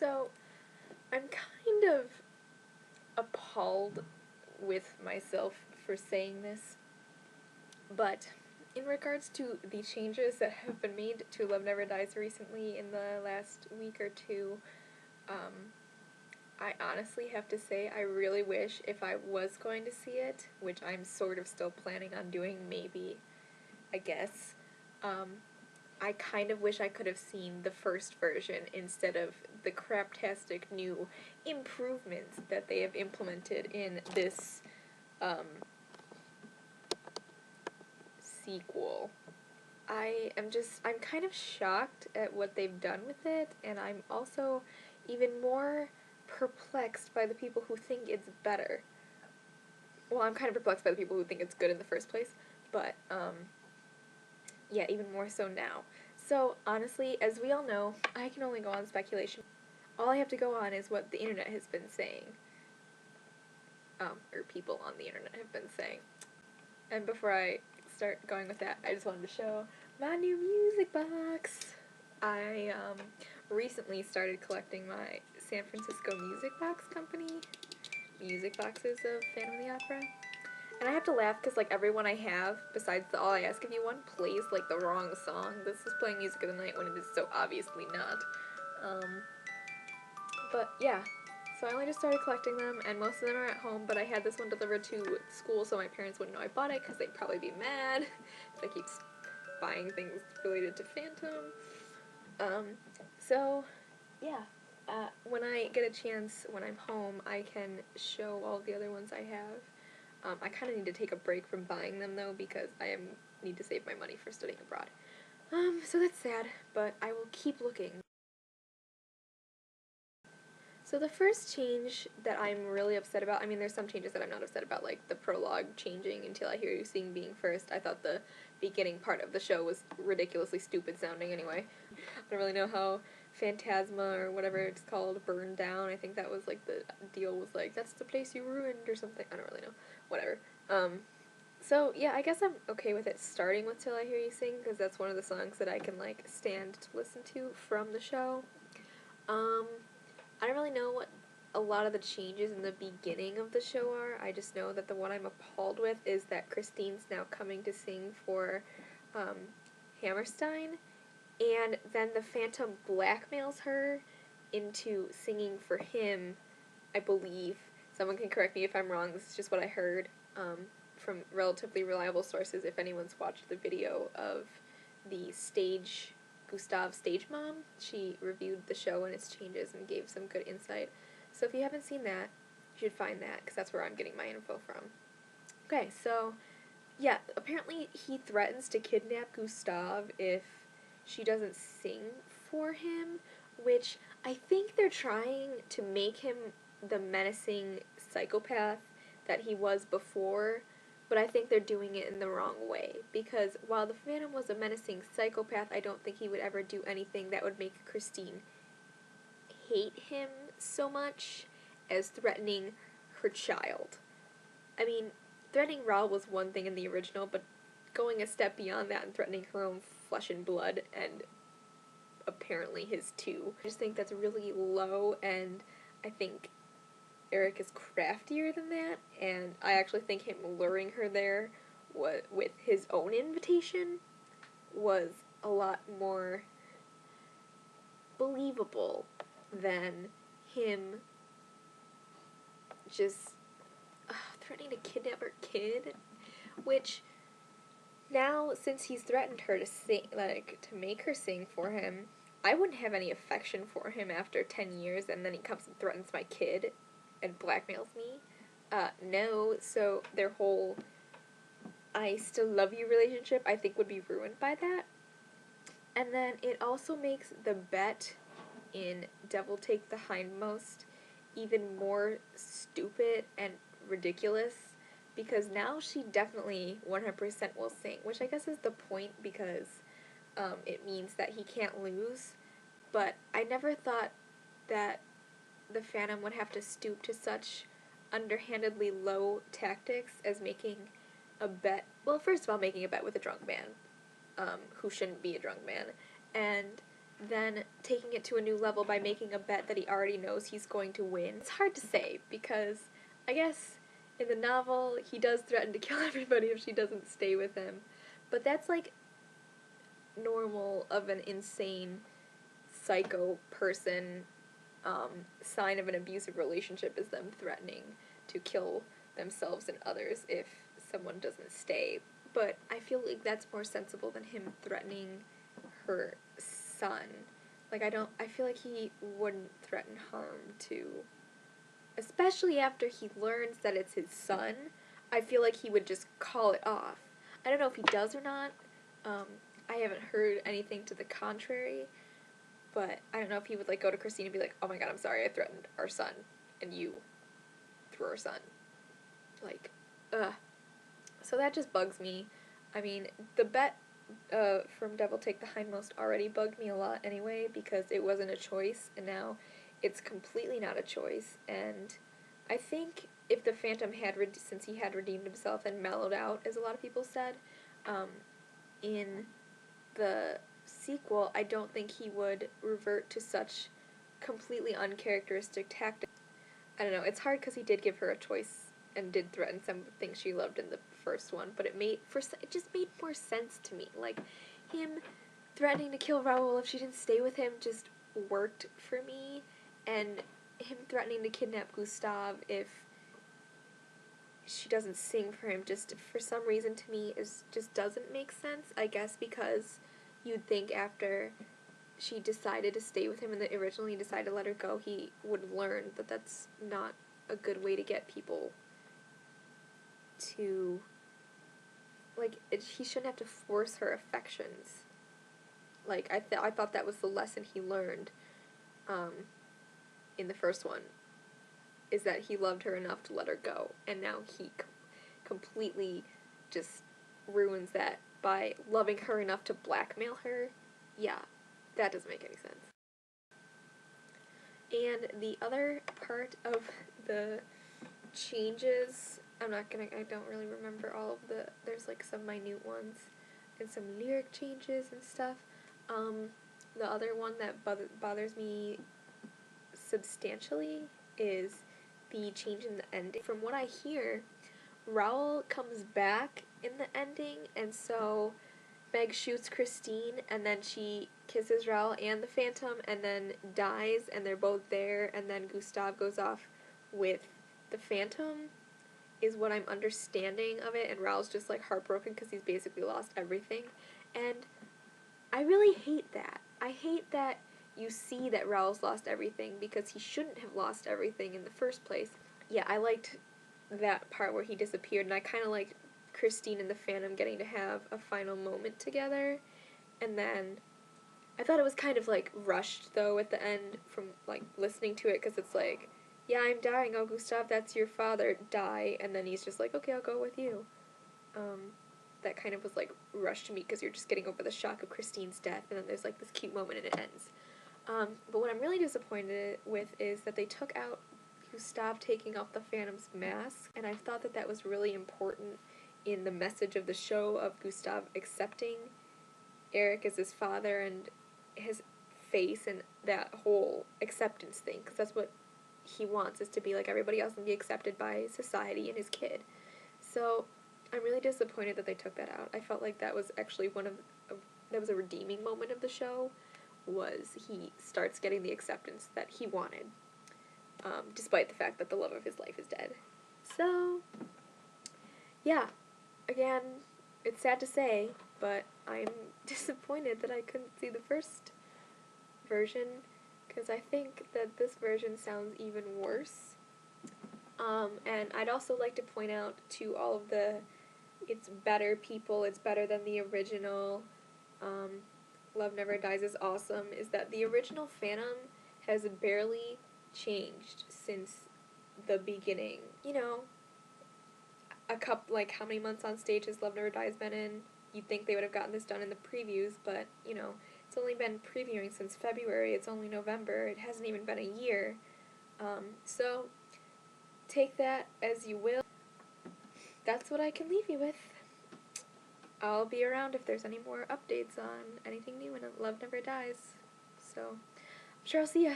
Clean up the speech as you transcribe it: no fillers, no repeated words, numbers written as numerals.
So, I'm kind of appalled with myself for saying this, but in regards to the changes that have been made to Love Never Dies recently in the last week or two, I honestly have to say I really wish if I was going to see it, which I'm sort of still planning on doing, maybe, I guess, I kind of wish I could have seen the first version instead of the craptastic new improvements that they have implemented in this sequel. I'm kind of shocked at what they've done with it, and I'm also even more perplexed by the people who think it's better. Well, I'm kind of perplexed by the people who think it's good in the first place, but, yeah, even more so now. So, honestly, as we all know, I can only go on speculation. All I have to go on is what the internet has been saying. Or people on the internet have been saying. And before I start going with that, I just wanted to show my new music box. I, recently started collecting my San Francisco Music Box Company music boxes of Phantom of the Opera. And I have to laugh because, like, every one I have, besides the All I Ask of You one, plays, like, the wrong song. This is playing Music of the Night when it is so obviously not. But, yeah. So I only just started collecting them, and most of them are at home, but I had this one delivered to school so my parents wouldn't know I bought it, because they'd probably be mad if I keep buying things related to Phantom. So, yeah. When I get a chance, when I'm home, I can show all the other ones I have. I kind of need to take a break from buying them, though, because I need to save my money for studying abroad. So that's sad, but I will keep looking. So the first change that I'm really upset about, I mean, there's some changes that I'm not upset about, like the prologue changing Until I Hear You Sing being first. I thought the beginning part of the show was ridiculously stupid sounding anyway. I don't really know how Phantasma, or whatever it's called, burned down. I think that was, like, the deal was, like, that's the place you ruined or something. I don't really know. Whatever. So, yeah, I guess I'm okay with it starting with Till I Hear You Sing, because that's one of the songs that I can, like, stand to listen to from the show. I don't really know what a lot of the changes in the beginning of the show are. I just know that the one I'm appalled with is that Christine's now coming to sing for Hammerstein, and then the Phantom blackmails her into singing for him, I believe. Someone can correct me if I'm wrong, this is just what I heard from relatively reliable sources if anyone's watched the video of the Gustav stage mom. She reviewed the show and its changes and gave some good insight. So if you haven't seen that, you should find that, because that's where I'm getting my info from. Okay, so, yeah, apparently he threatens to kidnap Gustav if she doesn't sing for him, which I think they're trying to make him the menacing psychopath that he was before, but I think they're doing it in the wrong way, because while the Phantom was a menacing psychopath, I don't think he would ever do anything that would make Christine hate him so much as threatening her child. I mean, threatening Raoul was one thing in the original, but going a step beyond that and threatening her own flesh and blood, and apparently his too, I just think that's really low, and I think Eric is craftier than that, and I actually think him luring her there with his own invitation was a lot more believable than him just threatening to kidnap her kid, which now, since he's threatened her to sing, like, to make her sing for him, I wouldn't have any affection for him after 10 years, and then he comes and threatens my kid and blackmails me. No, so their whole I still love you relationship, I think, would be ruined by that. And then it also makes the bet in Devil Take the Hindmost even more stupid and ridiculous, because now she definitely 100% will sing, which I guess is the point, because it means that he can't lose, but I never thought that the Phantom would have to stoop to such underhandedly low tactics as making a bet. Well, first of all, making a bet with a drunk man, who shouldn't be a drunk man, and then taking it to a new level by making a bet that he already knows he's going to win. It's hard to say, because I guess in the novel he does threaten to kill everybody if she doesn't stay with him, but that's like normal of an insane psycho person. Sign of an abusive relationship is them threatening to kill themselves and others if someone doesn't stay. But I feel like that's more sensible than him threatening her son. Like, I feel like he wouldn't threaten harm to, especially after he learns that it's his son. I feel like he would just call it off. I don't know if he does or not. I haven't heard anything to the contrary. But I don't know if he would, like, go to Christine and be like, oh my god, I'm sorry, I threatened our son, and you threw our son. Like, ugh. So that just bugs me. I mean, the bet from Devil Take the Hindmost already bugged me a lot anyway, because it wasn't a choice, and now it's completely not a choice. And I think if the Phantom had, since he had redeemed himself and mellowed out, as a lot of people said, in the sequel, I don't think he would revert to such completely uncharacteristic tactics. I don't know, it's hard because he did give her a choice and did threaten some things she loved in the first one, but it just made more sense to me. Like, him threatening to kill Raoul if she didn't stay with him just worked for me, and him threatening to kidnap Gustave if she doesn't sing for him just for some reason to me just doesn't make sense. I guess because you'd think after she decided to stay with him and originally decided to let her go, he would learn that that's not a good way to get people to, like, he shouldn't have to force her affections. Like, I thought that was the lesson he learned in the first one, is that he loved her enough to let her go, and now he completely just ruins that by loving her enough to blackmail her. Yeah, that doesn't make any sense. And the other part of the changes, I don't really remember all of there's like some minute ones, and some lyric changes and stuff. The other one that bothers me substantially is the change in the ending. From what I hear, Raoul comes back in the ending, and so Meg shoots Christine, and then she kisses Raoul and the Phantom, and then dies, and they're both there, and then Gustave goes off with the Phantom, is what I'm understanding of it, and Raoul's just, like, heartbroken because he's basically lost everything, and I really hate that. I hate that you see that Raoul's lost everything, because he shouldn't have lost everything in the first place. Yeah, I liked that part where he disappeared, and I kind of liked Christine and the Phantom getting to have a final moment together, and then I thought it was kind of, like, rushed, though, at the end from, like, listening to it, because it's like, yeah, I'm dying, oh, Gustave, that's your father, die, and then he's just like, okay, I'll go with you. That kind of was, like, rushed to me, because you're just getting over the shock of Christine's death, and then there's, like, this cute moment, and it ends. But what I'm really disappointed with is that they took out Gustave taking off the Phantom's mask, and I thought that that was really important in the message of the show, of Gustave accepting Eric as his father and his face and that whole acceptance thing, because that's what he wants, is to be like everybody else and be accepted by society and his kid. So I'm really disappointed that they took that out. I felt like that was actually that was a redeeming moment of the show, was he starts getting the acceptance that he wanted, despite the fact that the love of his life is dead. So, yeah, again, it's sad to say, but I'm disappointed that I couldn't see the first version, because I think that this version sounds even worse. And I'd also like to point out to all of the it's better people, it's better than the original, Love Never Dies is awesome, is that the original Phantom has barely changed since the beginning. You know, how many months on stage has Love Never Dies been in? You'd think they would have gotten this done in the previews, but, you know, it's only been previewing since February, it's only November, it hasn't even been a year. So, take that as you will. That's what I can leave you with. I'll be around if there's any more updates on anything new in Love Never Dies. So, I'm sure I'll see ya.